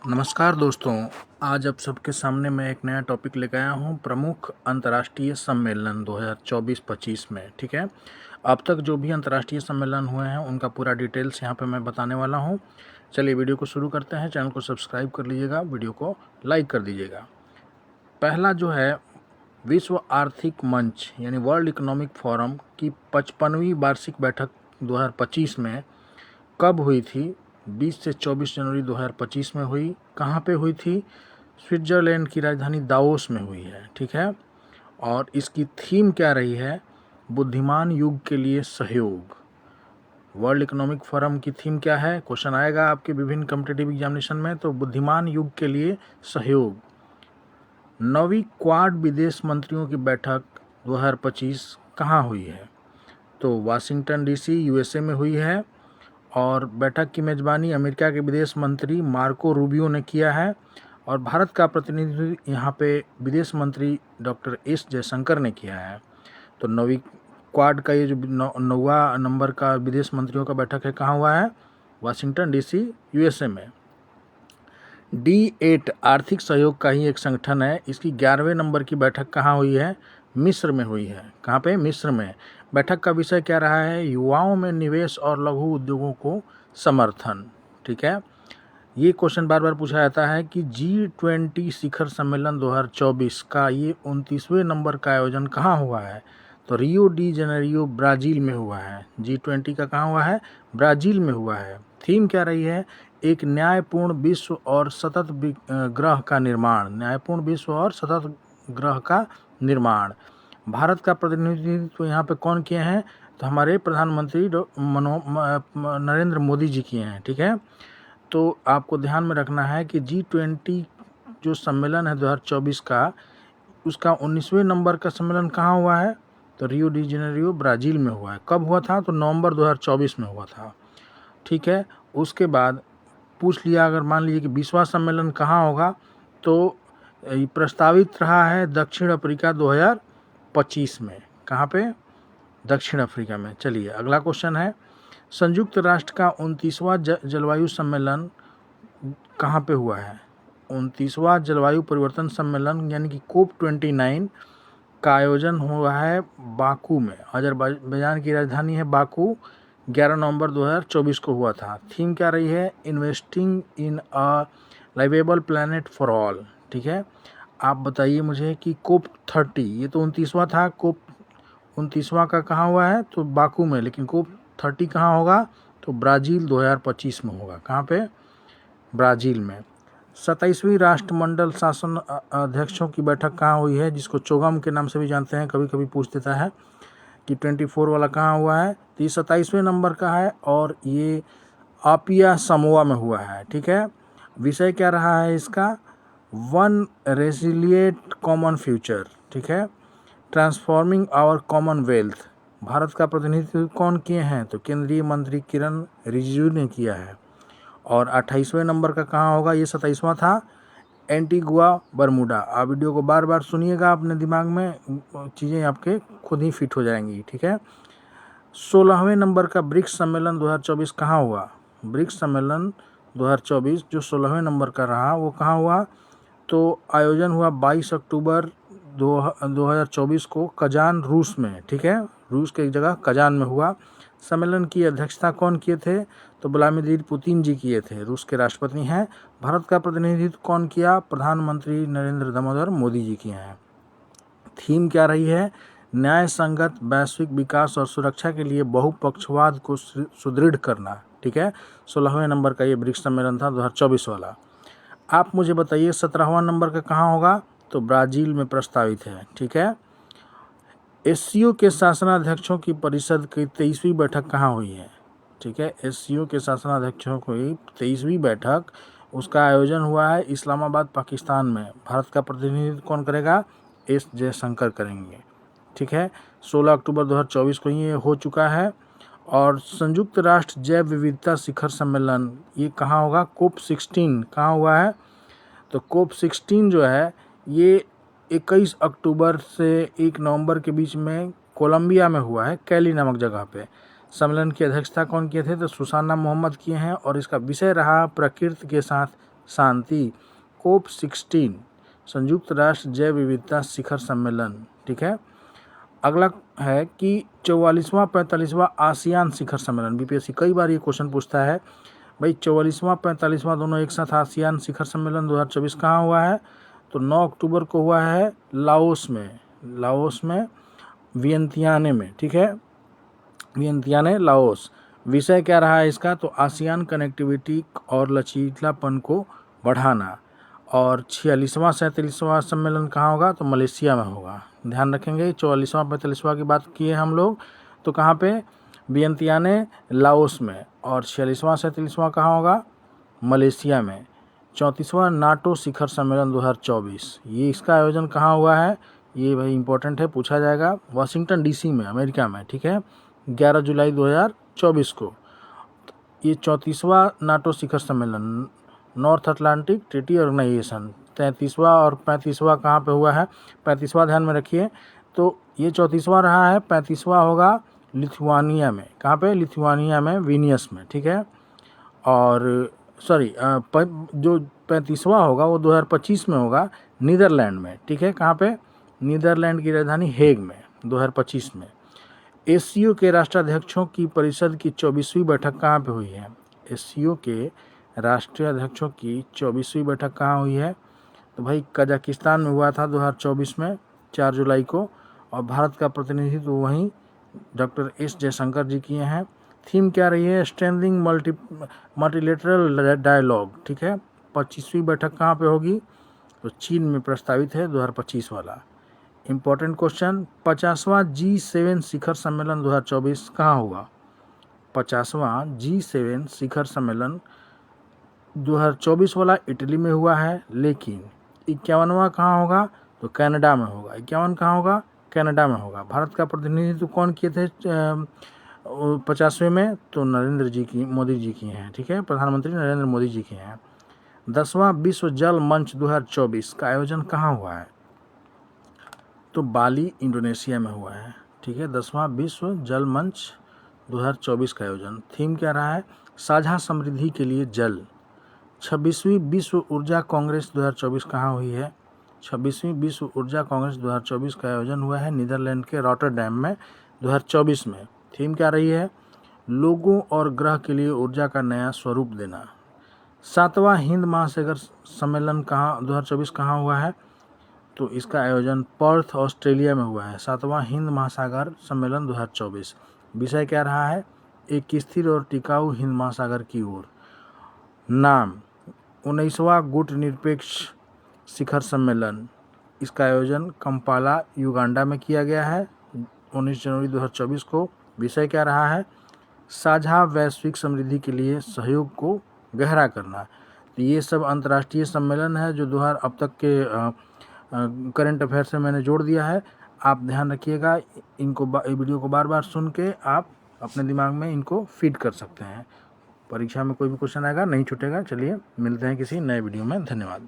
नमस्कार दोस्तों। आज आप सबके सामने मैं एक नया टॉपिक लेकर आया हूँ, प्रमुख अंतर्राष्ट्रीय सम्मेलन 2024-25 में। ठीक है, अब तक जो भी अंतर्राष्ट्रीय सम्मेलन हुए हैं उनका पूरा डिटेल्स यहाँ पे मैं बताने वाला हूँ। चलिए वीडियो को शुरू करते हैं। चैनल को सब्सक्राइब कर लीजिएगा, वीडियो को लाइक कर दीजिएगा। पहला जो है, विश्व आर्थिक मंच यानी वर्ल्ड इकोनॉमिक फोरम की 55वीं वार्षिक बैठक 2025 में कब हुई थी? 20 से 24 जनवरी 2025 में हुई। कहाँ पे हुई थी? स्विट्ज़रलैंड की राजधानी दावोस में हुई है। ठीक है, और इसकी थीम क्या रही है? बुद्धिमान युग के लिए सहयोग। वर्ल्ड इकोनॉमिक फोरम की थीम क्या है? क्वेश्चन आएगा आपके विभिन्न कॉम्पिटिटिव एग्जामिनेशन में। तो बुद्धिमान युग के लिए सहयोग। 9वीं क्वाड विदेश मंत्रियों की बैठक 2025 कहाँ हुई है? तो वाशिंगटन डीसी यूएसए में हुई है, और बैठक की मेज़बानी अमेरिका के विदेश मंत्री मार्को रूबियो ने किया है, और भारत का प्रतिनिधित्व यहाँ पे विदेश मंत्री डॉक्टर एस जयशंकर ने किया है। तो 9वीं क्वाड का ये जो 9वां नंबर का विदेश मंत्रियों का बैठक है, कहाँ हुआ है? वाशिंगटन डीसी यूएसए में। D8 आर्थिक सहयोग का ही एक संगठन है। इसकी 11वें नंबर की बैठक कहाँ हुई है? मिस्र में हुई है। कहाँ पे? मिस्र में। बैठक का विषय क्या रहा है? युवाओं में निवेश और लघु उद्योगों को समर्थन। ठीक है, ये क्वेश्चन बार बार पूछा जाता है कि G20 शिखर सम्मेलन 2024 का ये 29वें नंबर का आयोजन कहाँ हुआ है? तो रियो डी जेनेरियो ब्राज़ील में हुआ है। G20 का कहाँ हुआ है? ब्राज़ील में हुआ है। थीम क्या रही है? एक न्यायपूर्ण विश्व और सतत ग्रह का निर्माण। न्यायपूर्ण विश्व और सतत ग्रह का निर्माण। भारत का प्रतिनिधित्व यहाँ पे कौन किए हैं? तो हमारे प्रधानमंत्री नरेंद्र मोदी जी किए हैं। ठीक है, तो आपको ध्यान में रखना है कि G20 जो सम्मेलन है 2024 का, उसका 19वें नंबर का सम्मेलन कहाँ हुआ है? तो रियो डी जेनेरियो ब्राज़ील में हुआ है। कब हुआ था? तो नवंबर 2024 में हुआ था। ठीक है, उसके बाद पूछ लिया, अगर मान लीजिए कि 20वां सम्मेलन कहाँ होगा, तो प्रस्तावित रहा है दक्षिण अफ्रीका 2025 में। कहाँ पे? दक्षिण अफ्रीका में। चलिए अगला क्वेश्चन है, संयुक्त राष्ट्र का 29वां जलवायु सम्मेलन कहाँ पे हुआ है? 29वां जलवायु परिवर्तन सम्मेलन यानी कि COP29 का आयोजन हुआ है बाकू में। अजरबैजान की राजधानी है बाकू। 11 नवंबर 2024 को हुआ था। थीम क्या रही है? Investing in a liveable planet for all. ठीक है, आप बताइए मुझे कि COP30, ये तो 29वां था, COP 29वां का कहाँ हुआ है? तो बाकू में। लेकिन COP30 कहाँ होगा? तो ब्राज़ील 2025 में होगा। कहाँ पे? ब्राज़ील में। 27वीं राष्ट्रमंडल शासन अध्यक्षों की बैठक कहाँ हुई है, जिसको चोगम के नाम से भी जानते हैं, कभी कभी पूछ देता है कि 24 वाला कहाँ हुआ है? तो ये 27वें नंबर का है, और ये आपिया समोआ में हुआ है। ठीक है, विषय क्या रहा है इसका? One resilient common future. ठीक है, ट्रांसफॉर्मिंग आवर कॉमनवेल्थ। भारत का प्रतिनिधित्व कौन किए हैं? तो केंद्रीय मंत्री किरण रिजिजू ने किया है। और 28वें नंबर का कहाँ होगा? ये 27वां था, एंटीगुआ बरमूडा। आप वीडियो को बार बार सुनिएगा, अपने दिमाग में चीज़ें आपके खुद ही फिट हो जाएंगी। ठीक है, 16वें नंबर का ब्रिक्स सम्मेलन 2024 कहाँ हुआ? ब्रिक्स सम्मेलन 2024 जो 16वें नंबर का रहा, वो कहाँ हुआ? तो आयोजन हुआ 22 अक्टूबर 2024 को कजान, रूस में। ठीक है, रूस के एक जगह कजान में हुआ। सम्मेलन की अध्यक्षता कौन किए थे? तो व्लादिमीर पुतिन जी किए थे, रूस के राष्ट्रपति हैं। भारत का प्रतिनिधित्व कौन किया? प्रधानमंत्री नरेंद्र दामोदर मोदी जी किए हैं। थीम क्या रही है? न्याय संगत वैश्विक विकास और सुरक्षा के लिए बहुपक्षवाद को सुदृढ़ करना। ठीक है, 16वें नंबर का ये ब्रिक्स सम्मेलन था 2024 वाला। आप मुझे बताइए 17वां नंबर का कहाँ होगा? तो ब्राज़ील में प्रस्तावित है। ठीक है, एससीओ के शासनाध्यक्षों की परिषद की 23वीं बैठक कहाँ हुई है? ठीक है, एससीओ के शासनाध्यक्षों की 23वीं बैठक, उसका आयोजन हुआ है इस्लामाबाद, पाकिस्तान में। भारत का प्रतिनिधित्व कौन करेगा? एस जयशंकर करेंगे। ठीक है, 16 अक्टूबर 2024 को ये हो चुका है। और संयुक्त राष्ट्र जैव विविधता शिखर सम्मेलन ये कहाँ होगा? COP16 कहाँ हुआ है? तो COP16 जो है ये 21 अक्टूबर से 1 नवंबर के बीच में कोलंबिया में हुआ है, कैली नामक जगह पे। सम्मेलन की अध्यक्षता कौन किए थे? तो सुसाना मोहम्मद किए हैं, और इसका विषय रहा प्रकृति के साथ शांति। COP16 संयुक्त राष्ट्र जैव विविधता शिखर सम्मेलन, ठीक है। अगला है कि 44वां 45वां आसियान शिखर सम्मेलन। बीपीएससी कई बार ये क्वेश्चन पूछता है भाई 44वां 45वां दोनों एक साथ आसियान शिखर सम्मेलन 2024 कहाँ हुआ है, तो 9 अक्टूबर को हुआ है लाओस में वियंतियाने में, ठीक है, वियंतियाने लाओस। विषय क्या रहा है इसका, तो आसियान कनेक्टिविटी और लचीलापन को बढ़ाना। और 46वां 47वां सम्मेलन कहाँ होगा, तो मलेशिया में होगा। ध्यान रखेंगे 44वां 45वां की बात किए हम लोग तो कहाँ पे, वियंतियाने लाओस में, और 46वां 47वां कहाँ होगा, मलेशिया में। 34वां नाटो शिखर सम्मेलन 2024, ये इसका आयोजन कहाँ हुआ है, ये भाई इंपॉर्टेंट है, पूछा जाएगा, वाशिंगटन डीसी में, अमेरिका में, ठीक है, 11 जुलाई 2024 को। ये 34वां नाटो शिखर सम्मेलन नॉर्थ अटलांटिक ट्रीटी ऑर्गेनाइजेशन। 33वां और 35वां कहाँ पे हुआ है, 35वां ध्यान में रखिए, तो ये 34वां रहा है, 35वां होगा लिथुआनिया में। कहाँ पे, लिथुआनिया में, विनियस में, ठीक है। और सॉरी जो 35वां होगा वो 2025 में होगा नीदरलैंड में, ठीक है। कहाँ पे, नीदरलैंड की राजधानी हेग में, 2025 में। एससीओ के राष्ट्राध्यक्षों की परिषद की 24वीं बैठक कहाँ पे हुई है, एससीओ के राष्ट्रीय अध्यक्षों की 24वीं बैठक कहाँ हुई है, तो भाई कजाकिस्तान में हुआ था 2024 में 4 जुलाई को। और भारत का प्रतिनिधित्व वहीं डॉक्टर एस जयशंकर जी किए हैं। थीम क्या रही है, स्ट्रेंथनिंग मल्टीलेटरल डायलॉग, ठीक है। 25वीं बैठक कहाँ पे होगी, तो चीन में प्रस्तावित है 2025 वाला। इम्पोर्टेंट क्वेश्चन, 50वां G7 शिखर सम्मेलन 2024 कहाँ हुआ, 50वां G7 शिखर सम्मेलन 2024 वाला इटली में हुआ है, लेकिन 51वां कहाँ होगा, तो कनाडा में होगा। 51 कहाँ होगा, कनाडा में होगा। भारत का प्रतिनिधित्व कौन किए थे 50वें में, तो मोदी जी की हैं, ठीक है, प्रधानमंत्री नरेंद्र मोदी जी की हैं। 10वां विश्व जल मंच 2024 का आयोजन कहाँ हुआ है, तो बाली इंडोनेशिया में हुआ है, ठीक है। 10वां विश्व जल मंच 2024 का आयोजन। थीम क्या रहा है, साझा समृद्धि के लिए जल। 26वीं विश्व ऊर्जा कांग्रेस 2024 कहाँ हुई है, 26वीं विश्व ऊर्जा कांग्रेस 2024 का आयोजन हुआ है नीदरलैंड के रॉटरडैम में 2024 में। थीम क्या रही है, लोगों और ग्रह के लिए ऊर्जा का नया स्वरूप देना। 7वां हिंद महासागर सम्मेलन कहाँ 2024 कहाँ हुआ है, तो इसका आयोजन पर्थ ऑस्ट्रेलिया में हुआ है। 7वां हिंद महासागर सम्मेलन 2024। विषय क्या रहा है, एक स्थिर और टिकाऊ हिंद महासागर की ओर। नाम 19वां गुट निरपेक्ष शिखर सम्मेलन, इसका आयोजन कंपाला युगांडा में किया गया है 19 जनवरी 2024 को। विषय क्या रहा है, साझा वैश्विक समृद्धि के लिए सहयोग को गहरा करना। तो ये सब अंतर्राष्ट्रीय सम्मेलन है जो अब तक के करंट अफेयर से मैंने जोड़ दिया है। आप ध्यान रखिएगा, इनको वीडियो को बार बार सुन के आप अपने दिमाग में इनको फीड कर सकते हैं। परीक्षा में कोई भी क्वेश्चन आएगा नहीं छूटेगा। चलिए मिलते हैं किसी नए वीडियो में, धन्यवाद।